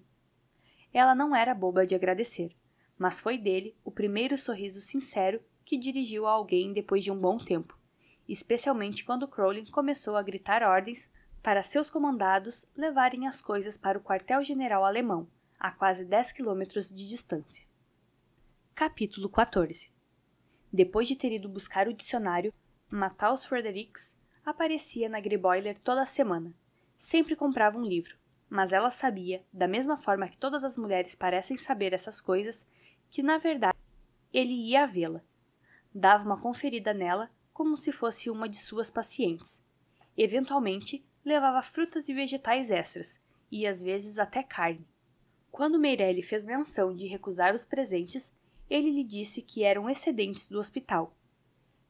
Ela não era boba de agradecer, mas foi dele o primeiro sorriso sincero que dirigiu a alguém depois de um bom tempo, especialmente quando Crowley começou a gritar ordens para seus comandados levarem as coisas para o quartel-general alemão, a quase 10 quilômetros de distância. Capítulo 14. Depois de ter ido buscar o dicionário, Matthaus Fredericks aparecia na Greyboiler toda semana. Sempre comprava um livro, mas ela sabia, da mesma forma que todas as mulheres parecem saber essas coisas, que na verdade ele ia vê-la. Dava uma conferida nela como se fosse uma de suas pacientes. Eventualmente, levava frutas e vegetais extras, e às vezes até carne. Quando Meirelle fez menção de recusar os presentes, ele lhe disse que eram excedentes do hospital.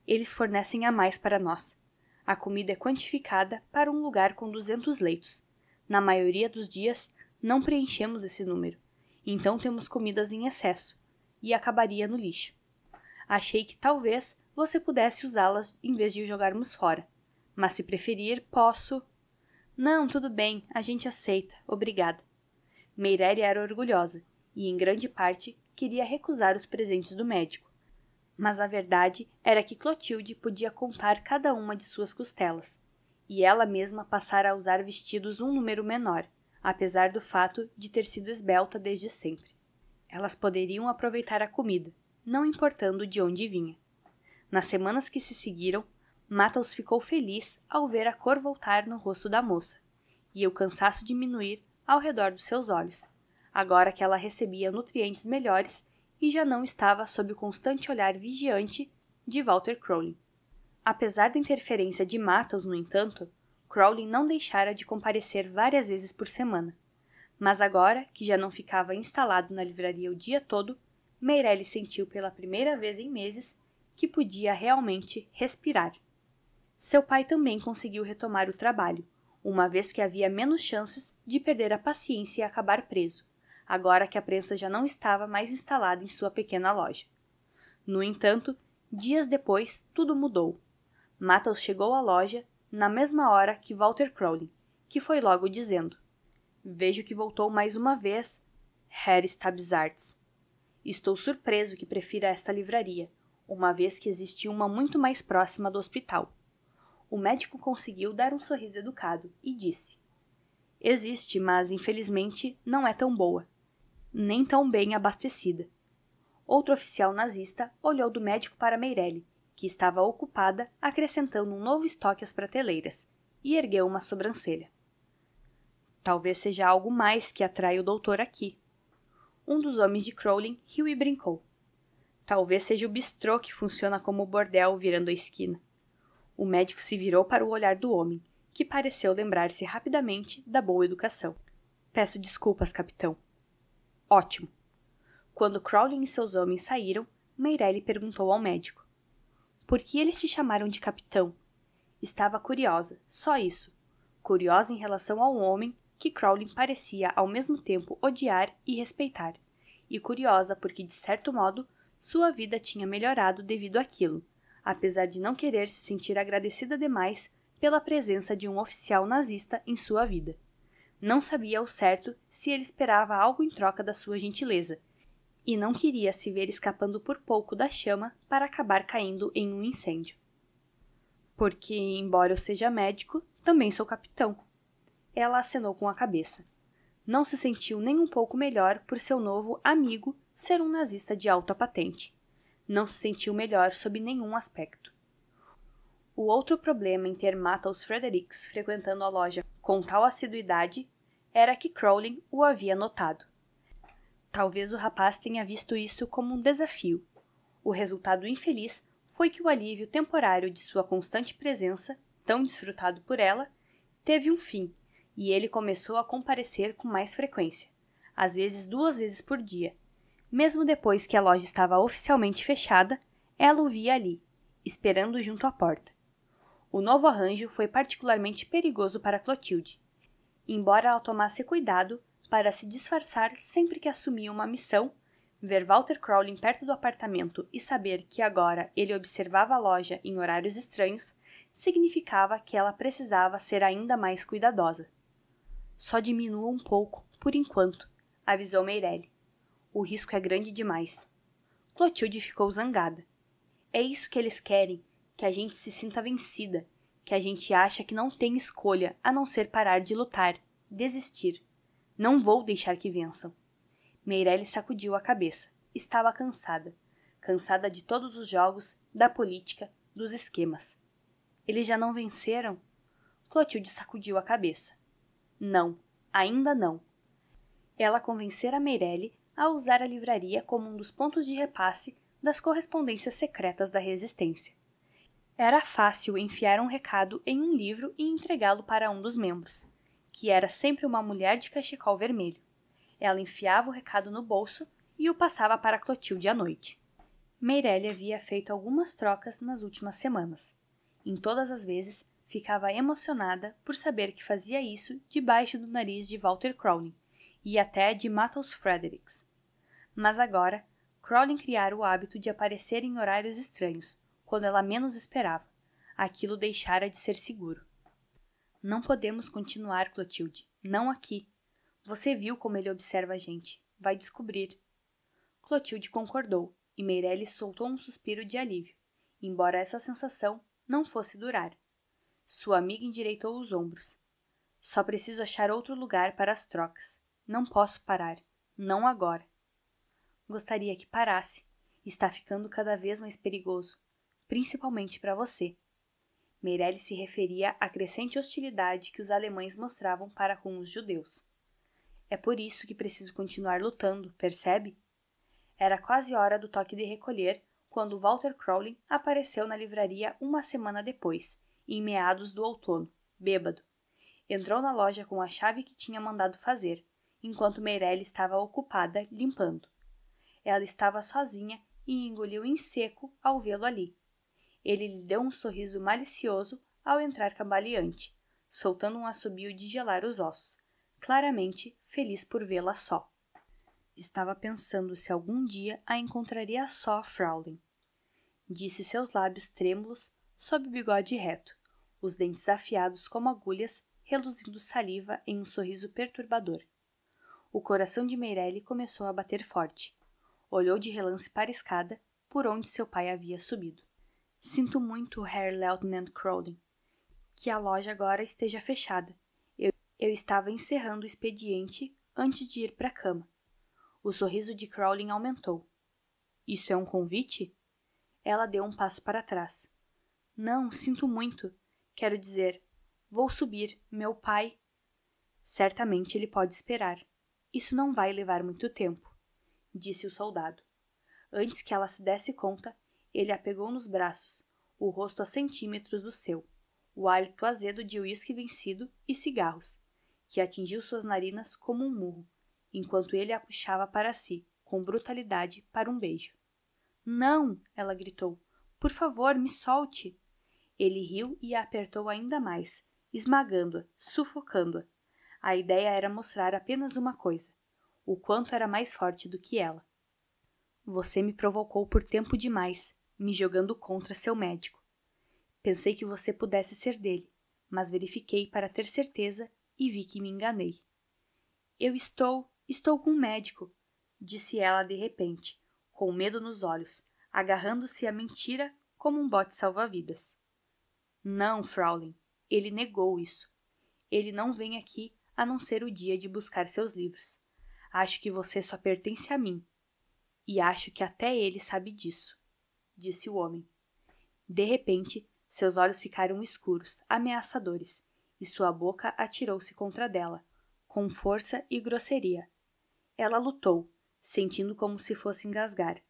Eles fornecem a mais para nós. A comida é quantificada para um lugar com 200 leitos. Na maioria dos dias, não preenchemos esse número, então temos comidas em excesso, e acabaria no lixo. Achei que talvez você pudesse usá-las em vez de jogarmos fora, mas se preferir, posso... Não, tudo bem, a gente aceita, obrigada. Meirelle era orgulhosa, e em grande parte queria recusar os presentes do médico. Mas a verdade era que Clotilde podia contar cada uma de suas costelas, e ela mesma passara a usar vestidos um número menor, apesar do fato de ter sido esbelta desde sempre. Elas poderiam aproveitar a comida, não importando de onde vinha. Nas semanas que se seguiram, Matthaus ficou feliz ao ver a cor voltar no rosto da moça, e o cansaço diminuir ao redor dos seus olhos, agora que ela recebia nutrientes melhores e já não estava sob o constante olhar vigiante de Walter Crowley. Apesar da interferência de Matthaus, no entanto, Crowley não deixara de comparecer várias vezes por semana. Mas agora, que já não ficava instalado na livraria o dia todo, Meirelle sentiu pela primeira vez em meses que podia realmente respirar. Seu pai também conseguiu retomar o trabalho, uma vez que havia menos chances de perder a paciência e acabar preso, agora que a prensa já não estava mais instalada em sua pequena loja. No entanto, dias depois, tudo mudou. Matthaus chegou à loja na mesma hora que Walter Crowley, que foi logo dizendo: "Vejo que voltou mais uma vez, Herr Stabsarts. Estou surpreso que prefira esta livraria, uma vez que existe uma muito mais próxima do hospital." O médico conseguiu dar um sorriso educado e disse: "Existe, mas infelizmente não é tão boa, nem tão bem abastecida." Outro oficial nazista olhou do médico para Meirelle, que estava ocupada acrescentando um novo estoque às prateleiras, e ergueu uma sobrancelha. "Talvez seja algo mais que atrai o doutor aqui." Um dos homens de Crowley riu e brincou: "Talvez seja o bistrô que funciona como bordel virando a esquina." O médico se virou para o olhar do homem, que pareceu lembrar-se rapidamente da boa educação. "Peço desculpas, capitão." "Ótimo." Quando Crowley e seus homens saíram, Meirelle perguntou ao médico: "Por que eles te chamaram de capitão?" Estava curiosa, só isso. Curiosa em relação ao homem que Crowley parecia ao mesmo tempo odiar e respeitar, e curiosa porque, de certo modo, sua vida tinha melhorado devido àquilo, apesar de não querer se sentir agradecida demais pela presença de um oficial nazista em sua vida. Não sabia ao certo se ele esperava algo em troca da sua gentileza, e não queria se ver escapando por pouco da chama para acabar caindo em um incêndio. "Porque, embora eu seja médico, também sou capitão." Ela acenou com a cabeça. Não se sentiu nem um pouco melhor por seu novo amigo ser um nazista de alta patente. Não se sentiu melhor sob nenhum aspecto. O outro problema em ter Matthaus Fredericks frequentando a loja com tal assiduidade era que Crowley o havia notado. Talvez o rapaz tenha visto isso como um desafio. O resultado infeliz foi que o alívio temporário de sua constante presença, tão desfrutado por ela, teve um fim, e ele começou a comparecer com mais frequência, às vezes 2 vezes por dia. Mesmo depois que a loja estava oficialmente fechada, ela o via ali, esperando junto à porta. O novo arranjo foi particularmente perigoso para Clotilde. Embora ela tomasse cuidado para se disfarçar sempre que assumia uma missão, ver Walter Crowley perto do apartamento e saber que agora ele observava a loja em horários estranhos significava que ela precisava ser ainda mais cuidadosa. Só diminua um pouco, por enquanto, avisou Meirelle. O risco é grande demais. Clotilde ficou zangada. É isso que eles querem, que a gente se sinta vencida, que a gente acha que não tem escolha a não ser parar de lutar, desistir. Não vou deixar que vençam. Meirelle sacudiu a cabeça. Estava cansada. Cansada de todos os jogos, da política, dos esquemas. Eles já não venceram? Clotilde sacudiu a cabeça. Não, ainda não. Ela convencera Meirelle a usar a livraria como um dos pontos de repasse das correspondências secretas da resistência. Era fácil enfiar um recado em um livro e entregá-lo para um dos membros, que era sempre uma mulher de cachecol vermelho. Ela enfiava o recado no bolso e o passava para Clotilde à noite. Meirelle havia feito algumas trocas nas últimas semanas. Em todas as vezes, ficava emocionada por saber que fazia isso debaixo do nariz de Walter Crowley e até de Matthews Fredericks. Mas agora, Crowley criara o hábito de aparecer em horários estranhos, quando ela menos esperava. Aquilo deixara de ser seguro. Não podemos continuar, Clotilde. Não aqui. Você viu como ele observa a gente. Vai descobrir. Clotilde concordou, e Meirelle soltou um suspiro de alívio, embora essa sensação não fosse durar. Sua amiga endireitou os ombros. Só preciso achar outro lugar para as trocas. Não posso parar. Não agora. Gostaria que parasse. Está ficando cada vez mais perigoso, principalmente para você. Meirelle se referia à crescente hostilidade que os alemães mostravam para com os judeus. É por isso que preciso continuar lutando, percebe? Era quase hora do toque de recolher quando Walter Crowley apareceu na livraria uma semana depois, em meados do outono, bêbado. Entrou na loja com a chave que tinha mandado fazer, enquanto Meirelle estava ocupada limpando. Ela estava sozinha e engoliu em seco ao vê-lo ali. Ele lhe deu um sorriso malicioso ao entrar cambaleante, soltando um assobio de gelar os ossos, claramente feliz por vê-la só. Estava pensando se algum dia a encontraria só, Fraulein. Disse seus lábios trêmulos sob o bigode reto, os dentes afiados como agulhas, reluzindo saliva em um sorriso perturbador. O coração de Meirelle começou a bater forte. Olhou de relance para a escada, por onde seu pai havia subido. Sinto muito, Herr Lieutenant Crowley, que a loja agora esteja fechada. Eu estava encerrando o expediente antes de ir para a cama. O sorriso de Crowley aumentou. Isso é um convite? Ela deu um passo para trás. Não, sinto muito. Quero dizer, vou subir, meu pai. Certamente ele pode esperar. Isso não vai levar muito tempo, disse o soldado. Antes que ela se desse conta, ele a pegou nos braços, o rosto a centímetros do seu, o hálito azedo de uísque vencido e cigarros, que atingiu suas narinas como um murro, enquanto ele a puxava para si, com brutalidade, para um beijo. Não! Ela gritou. Por favor, me solte! Ele riu e a apertou ainda mais, esmagando-a, sufocando-a. A ideia era mostrar apenas uma coisa, o quanto era mais forte do que ela. Você me provocou por tempo demais, me jogando contra seu médico. Pensei que você pudesse ser dele, mas verifiquei para ter certeza e vi que me enganei. Eu estou com um médico, disse ela de repente, com medo nos olhos, agarrando-se à mentira como um bote salva-vidas. Não, Fraulein, ele negou isso. Ele não vem aqui a não ser o dia de buscar seus livros. Acho que você só pertence a mim. E acho que até ele sabe disso, disse o homem. De repente, seus olhos ficaram escuros, ameaçadores, e sua boca atirou-se contra dela, com força e grosseria. Ela lutou, sentindo como se fosse engasgar,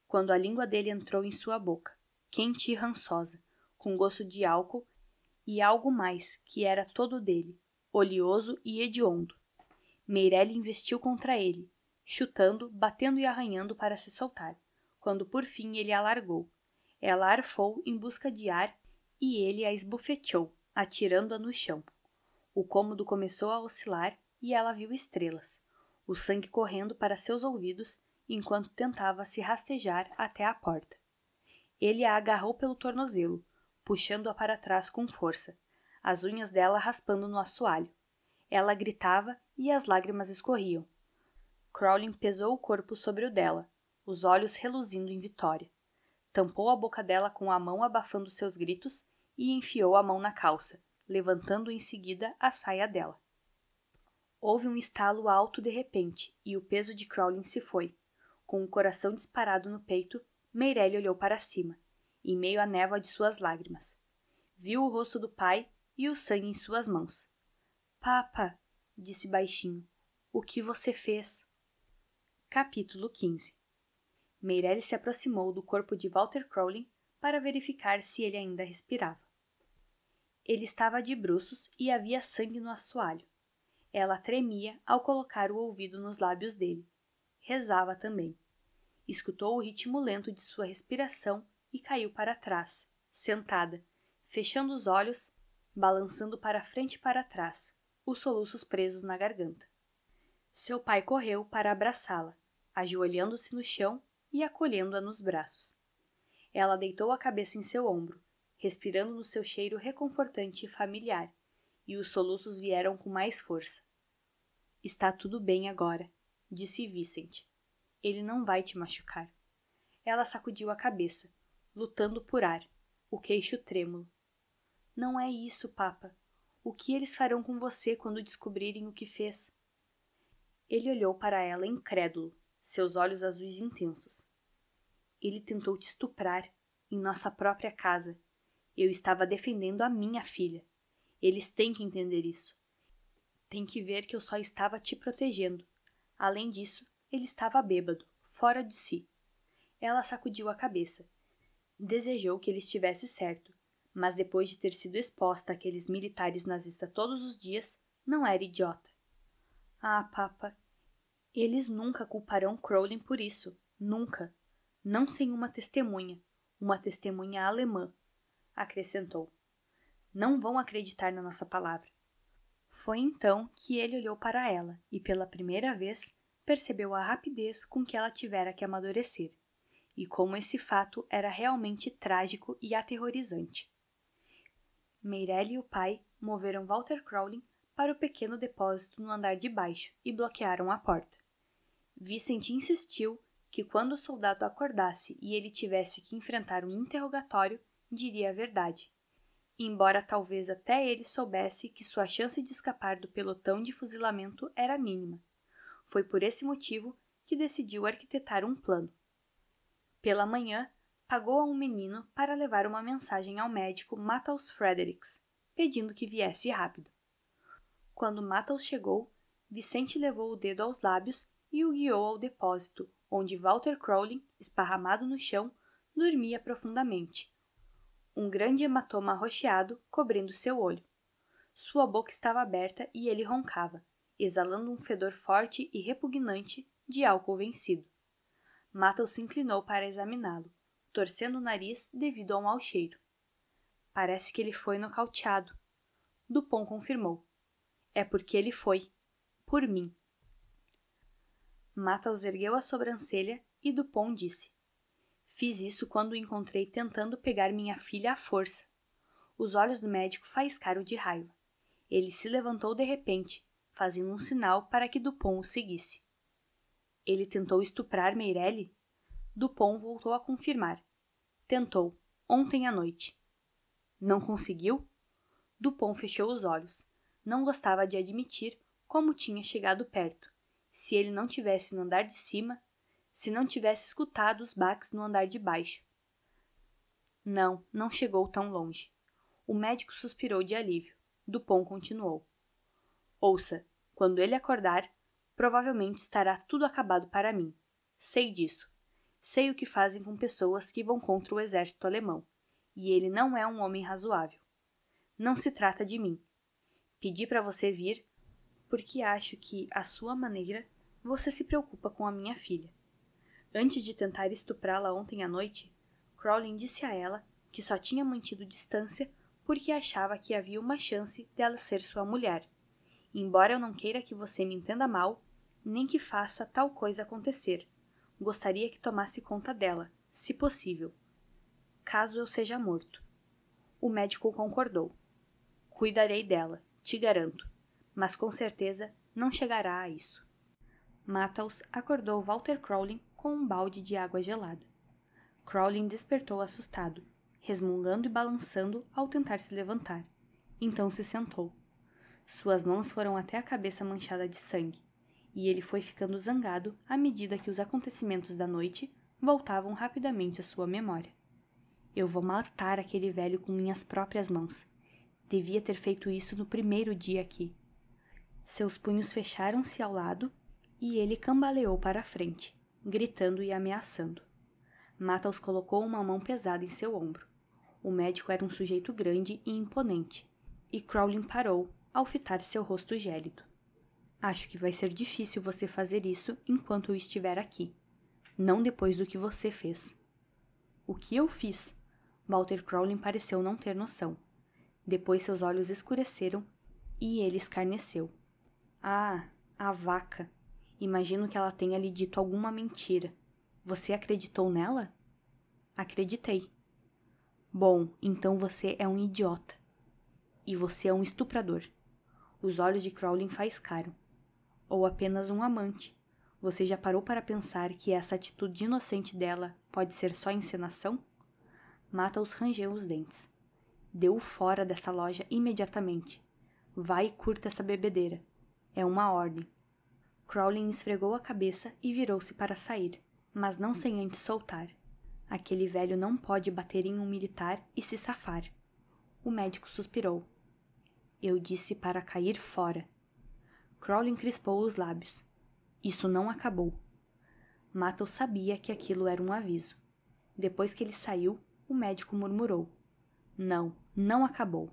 quando a língua dele entrou em sua boca, quente e rançosa, com gosto de álcool e algo mais que era todo dele, oleoso e hediondo. Meirelle investiu contra ele, chutando, batendo e arranhando para se soltar, quando por fim ele a largou. Ela arfou em busca de ar e ele a esbofeteou, atirando-a no chão. O cômodo começou a oscilar e ela viu estrelas, o sangue correndo para seus ouvidos enquanto tentava se rastejar até a porta. Ele a agarrou pelo tornozelo, puxando-a para trás com força, as unhas dela raspando no assoalho. Ela gritava e as lágrimas escorriam. Crowley pesou o corpo sobre o dela, os olhos reluzindo em vitória. Tampou a boca dela com a mão abafando seus gritos e enfiou a mão na calça, levantando em seguida a saia dela. Houve um estalo alto de repente e o peso de Crowley se foi. Com o coração disparado no peito, Meirelle olhou para cima, em meio à névoa de suas lágrimas. Viu o rosto do pai e o sangue em suas mãos. Papa, disse baixinho, o que você fez? Capítulo 15. Meirelle se aproximou do corpo de Walter Crowley para verificar se ele ainda respirava. Ele estava de bruços e havia sangue no assoalho. Ela tremia ao colocar o ouvido nos lábios dele. Rezava também. Escutou o ritmo lento de sua respiração e caiu para trás, sentada, fechando os olhos, balançando para frente e para trás, os soluços presos na garganta. Seu pai correu para abraçá-la, ajoelhando-se no chão e acolhendo-a nos braços. Ela deitou a cabeça em seu ombro, respirando no seu cheiro reconfortante e familiar, e os soluços vieram com mais força. Está tudo bem agora, disse Vincent. Ele não vai te machucar. Ela sacudiu a cabeça, lutando por ar, o queixo trêmulo. Não é isso, Papa. O que eles farão com você quando descobrirem o que fez? Ele olhou para ela incrédulo, seus olhos azuis intensos. Ele tentou te estuprar, em nossa própria casa. Eu estava defendendo a minha filha. Eles têm que entender isso. Têm que ver que eu só estava te protegendo. Além disso, ele estava bêbado, fora de si. Ela sacudiu a cabeça. Desejou que ele estivesse certo, mas depois de ter sido exposta àqueles militares nazistas todos os dias, não era idiota. Ah, Papa, eles nunca culparão Crowley por isso. Nunca. Não sem uma testemunha alemã, acrescentou. Não vão acreditar na nossa palavra. Foi então que ele olhou para ela e, pela primeira vez, percebeu a rapidez com que ela tivera que amadurecer, e como esse fato era realmente trágico e aterrorizante. Meirelle e o pai moveram Walter Crowley para o pequeno depósito no andar de baixo e bloquearam a porta. Vincent insistiu que quando o soldado acordasse e ele tivesse que enfrentar um interrogatório, diria a verdade, embora talvez até ele soubesse que sua chance de escapar do pelotão de fuzilamento era mínima. Foi por esse motivo que decidiu arquitetar um plano. Pela manhã, pagou a um menino para levar uma mensagem ao médico Matthäus Fredericks, pedindo que viesse rápido. Quando Matthäus chegou, Vicente levou o dedo aos lábios e o guiou ao depósito, onde Walter Crowley, esparramado no chão, dormia profundamente. Um grande hematoma arroxeado cobrindo seu olho. Sua boca estava aberta e ele roncava, exalando um fedor forte e repugnante de álcool vencido. Matthäus se inclinou para examiná-lo, torcendo o nariz devido ao mau cheiro. Parece que ele foi nocauteado. Dupont confirmou. É porque ele foi. Por mim. Matthäus ergueu a sobrancelha e Dupont disse. Fiz isso quando o encontrei tentando pegar minha filha à força. Os olhos do médico faiscaram de raiva. Ele se levantou de repente, fazendo um sinal para que Dupont o seguisse. Ele tentou estuprar Meirelle? Dupont voltou a confirmar. Tentou, ontem à noite. Não conseguiu? Dupont fechou os olhos. Não gostava de admitir como tinha chegado perto. Se ele não tivesse no andar de cima, se não tivesse escutado os baques no andar de baixo. Não chegou tão longe. O médico suspirou de alívio. Dupont continuou. Ouça, quando ele acordar, provavelmente estará tudo acabado para mim. Sei disso. Sei o que fazem com pessoas que vão contra o exército alemão. E ele não é um homem razoável. Não se trata de mim. Pedi para você vir porque acho que, à sua maneira, você se preocupa com a minha filha. Antes de tentar estuprá-la ontem à noite, Crowley disse a ela que só tinha mantido distância porque achava que havia uma chance dela ser sua mulher. Embora eu não queira que você me entenda mal, nem que faça tal coisa acontecer, gostaria que tomasse conta dela, se possível, caso eu seja morto. O médico concordou. Cuidarei dela, te garanto. mas com certeza não chegará a isso. Matthäus acordou Walter Crowley com um balde de água gelada. Crowley despertou assustado, resmungando e balançando ao tentar se levantar. Então se sentou. Suas mãos foram até a cabeça manchada de sangue, e ele foi ficando zangado à medida que os acontecimentos da noite voltavam rapidamente à sua memória. Eu vou matar aquele velho com minhas próprias mãos. Devia ter feito isso no primeiro dia aqui. Seus punhos fecharam-se ao lado e ele cambaleou para a frente, gritando e ameaçando. Matthäus colocou uma mão pesada em seu ombro. O médico era um sujeito grande e imponente, e Crowley parou ao fitar seu rosto gélido. Acho que vai ser difícil você fazer isso enquanto eu estiver aqui. Não depois do que você fez. O que eu fiz? Walter Crowley pareceu não ter noção. Depois seus olhos escureceram e ele escarneceu. Ah, a vaca. Imagino que ela tenha lhe dito alguma mentira. Você acreditou nela? Acreditei. Bom, então você é um idiota. E você é um estuprador. Os olhos de Crowley faiscaram. Ou apenas um amante. Você já parou para pensar que essa atitude inocente dela pode ser só encenação? Matthäus rangeu os dentes. Dê-o fora dessa loja imediatamente. Vai e curta essa bebedeira. É uma ordem. Crowley esfregou a cabeça e virou-se para sair, mas não sem antes soltar. Aquele velho não pode bater em um militar e se safar. O médico suspirou. Eu disse para cair fora. Crowley crispou os lábios. Isso não acabou. Matthäus sabia que aquilo era um aviso. Depois que ele saiu, o médico murmurou. Não, não acabou.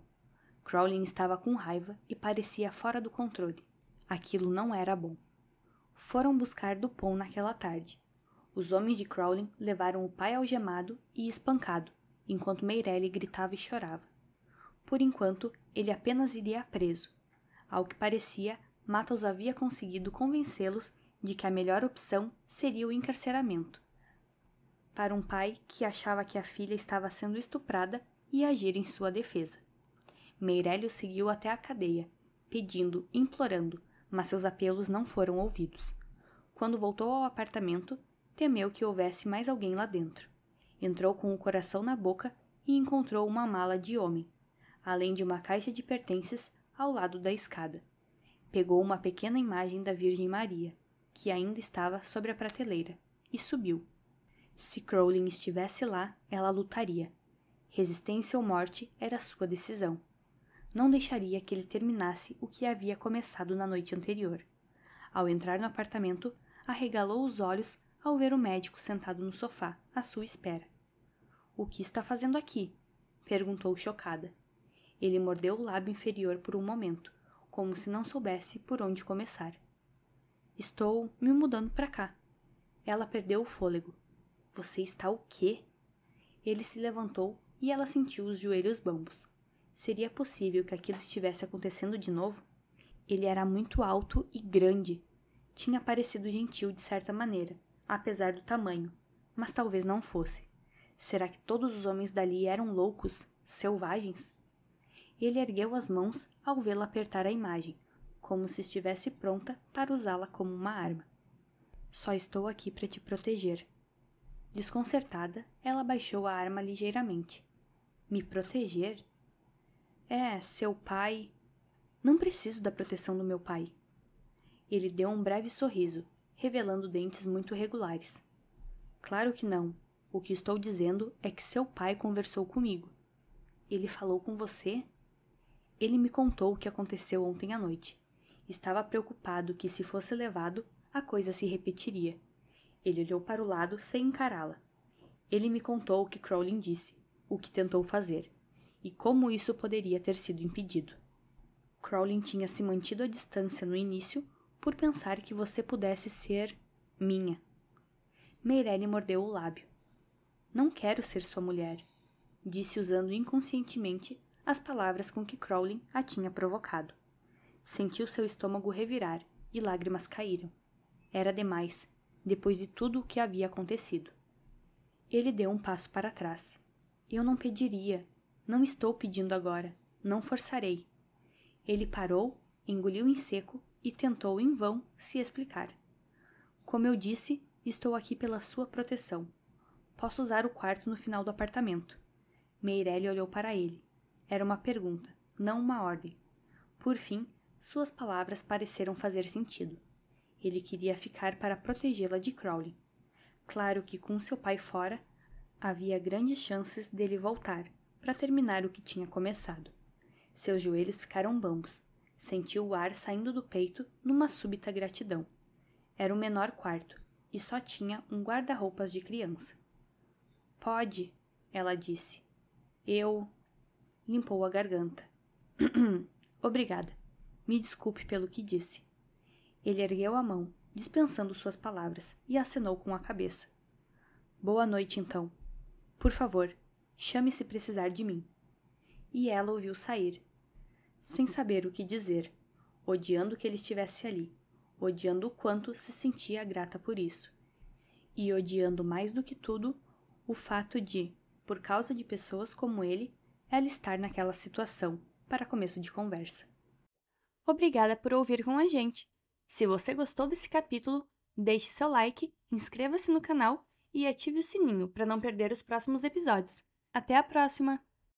Crowley estava com raiva e parecia fora do controle. Aquilo não era bom. Foram buscar Dupont naquela tarde. Os homens de Crowley levaram o pai algemado e espancado, enquanto Meirelle gritava e chorava. Por enquanto, ele apenas iria preso. Ao que parecia, Matthäus havia conseguido convencê-los de que a melhor opção seria o encarceramento. Para um pai que achava que a filha estava sendo estuprada e agir em sua defesa. Meirelle o seguiu até a cadeia, pedindo, implorando, mas seus apelos não foram ouvidos. Quando voltou ao apartamento, temeu que houvesse mais alguém lá dentro. Entrou com o coração na boca e encontrou uma mala de homem, além de uma caixa de pertences ao lado da escada. Pegou uma pequena imagem da Virgem Maria, que ainda estava sobre a prateleira, e subiu. Se Crowley estivesse lá, ela lutaria. Resistência ou morte era sua decisão. Não deixaria que ele terminasse o que havia começado na noite anterior. Ao entrar no apartamento, arregalou os olhos ao ver o médico sentado no sofá, à sua espera. — O que está fazendo aqui? Perguntou chocada. Ele mordeu o lábio inferior por um momento, como se não soubesse por onde começar. — Estou me mudando para cá. Ela perdeu o fôlego. — Você está o quê? Ele se levantou e ela sentiu os joelhos bambos. Seria possível que aquilo estivesse acontecendo de novo? Ele era muito alto e grande. Tinha parecido gentil de certa maneira, apesar do tamanho, mas talvez não fosse. Será que todos os homens dali eram loucos, selvagens? Ele ergueu as mãos ao vê-la apertar a imagem, como se estivesse pronta para usá-la como uma arma. Só estou aqui para te proteger. Desconcertada, ela baixou a arma ligeiramente. Me proteger? É, seu pai... Não preciso da proteção do meu pai. Ele deu um breve sorriso, revelando dentes muito regulares. Claro que não. O que estou dizendo é que seu pai conversou comigo. Ele falou com você? Ele me contou o que aconteceu ontem à noite. Estava preocupado que, se fosse levado, a coisa se repetiria. Ele olhou para o lado sem encará-la. Ele me contou o que Crowley disse, o que tentou fazer, e como isso poderia ter sido impedido. Crowley tinha se mantido à distância no início por pensar que você pudesse ser minha. Meirelle mordeu o lábio. Não quero ser sua mulher, disse usando inconscientemente as palavras com que Crowley a tinha provocado. Sentiu seu estômago revirar e lágrimas caíram. Era demais, depois de tudo o que havia acontecido. Ele deu um passo para trás. Eu não pediria. Não estou pedindo agora. Não forçarei. Ele parou Engoliu em seco e tentou em vão se explicar. Como eu disse, estou aqui pela sua proteção. Posso usar o quarto no final do apartamento. Meirelle olhou para ele. Era uma pergunta, não uma ordem. Por fim, suas palavras pareceram fazer sentido. Ele queria ficar para protegê-la de Crowley. Claro que com seu pai fora, havia grandes chances dele voltar para terminar o que tinha começado. Seus joelhos ficaram bambos. Sentiu o ar saindo do peito numa súbita gratidão. Era o menor quarto e só tinha um guarda-roupas de criança. Pode, ela disse. Eu... Limpou a garganta. Obrigada. Me desculpe pelo que disse. Ele ergueu a mão, dispensando suas palavras, e acenou com a cabeça. Boa noite, então. Por favor, chame se precisar de mim. E ela o viu sair, sem saber o que dizer, odiando que ele estivesse ali, odiando o quanto se sentia grata por isso, e odiando mais do que tudo o fato de, por causa de pessoas como ele, ela estar naquela situação, para começo de conversa. Obrigada por ouvir com a gente. Se você gostou desse capítulo, deixe seu like, inscreva-se no canal e ative o sininho para não perder os próximos episódios. Até a próxima!